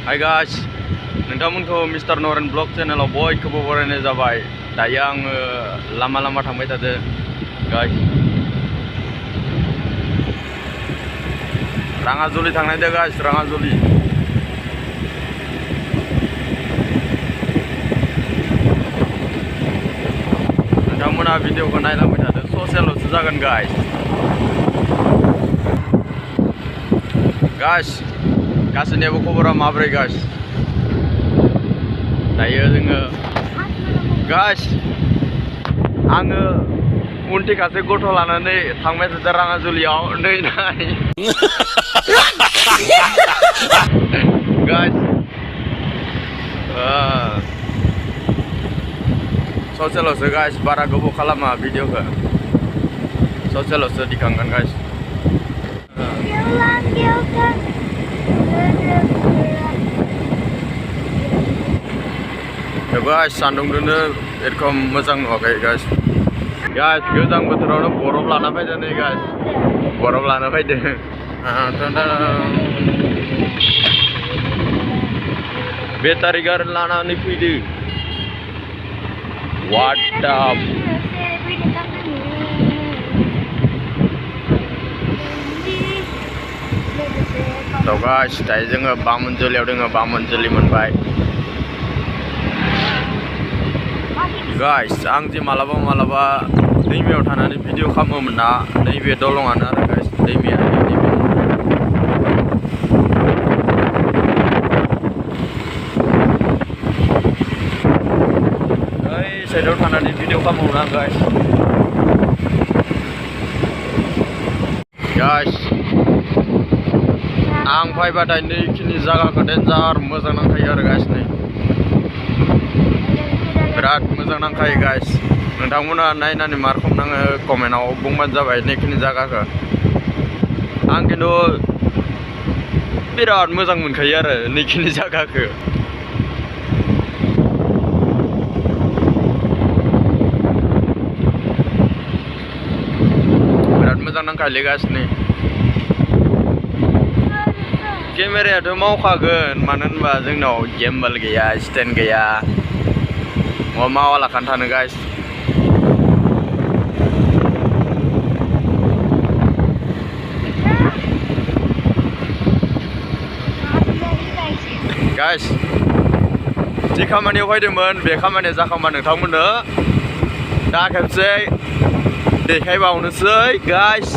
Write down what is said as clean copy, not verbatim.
Hi guys, nontonमोनखौ mister Naren blog चेनेलाव बयखौबो बरायनाय जाबाय। दायो आङो लामा थांबाय थादों गाइस। राङाजुलि थांनायदो गाइस, राङाजुलि। नोंथांमोना भिडिअखौ नायलांबाय थादों, ससेल'सो जागोन गाइस। गाइस, गासैनिबो खबरा माबोरै गाइस? दायो जोङो गाइस, आङो उनथिखासे गथ' लानानै थांबाय थादों राङाजुलियाव। नै नाय गाइस, ससेल'सो गाइस, बारा गोबाव खालामा भिडिअखौ, ससेल'सो दिखांगोन गाइस। गाइस, सान्दुंजोंनो एकदम मोजां नुवाखै गाइस। गाइस, गोजां बोथोरावनो बरफ लाना फैदों नै गाइस, बरफ लाना फैदों। बेटारि गारि लानानै फैदों। वाटाप थ' गाइस, दायो जोङो बामोनजुलियाव दोङो, बामोनजुलि मोनबाय। गाइस, आं जे मालाबा दैमायाव थानानै भिडिअ खालामोमोन ना, नैबे दलङानो आरो गाइस, दैमाया नैबे। ओइ साइडआव थानानै भिडिअ खालामोमोन आं गाइस। गाइस, आं फैबाथाय नैखिनि जायगाखौ देन्जार मोजां नांखायो आरो गाइस। नै बिराद मोजां नांखायो गाइस। नोंथांमोना नायनानै मा रखम नाङो कमेन्टआव बुंबानो जाबाय नैखिनि जायगाखौ। आं खिन्थु बिराद मोजां मोनखायो आरो नैखिनि जायगाखौ। बिराद मोजां नांखायोलै गाइस। नै केमेरायाथ' मावखागोन, मानो होनबा जोंनाव गेमबल गैया, स्टेन्ड गैया, मावालाखानो थानो गाइस। गाइस, जि खामानियाव फैदोंमोन बे खामानिया जाखांबा नोंथांमोननो दा खेबसे देखायबावनोसै गाइस।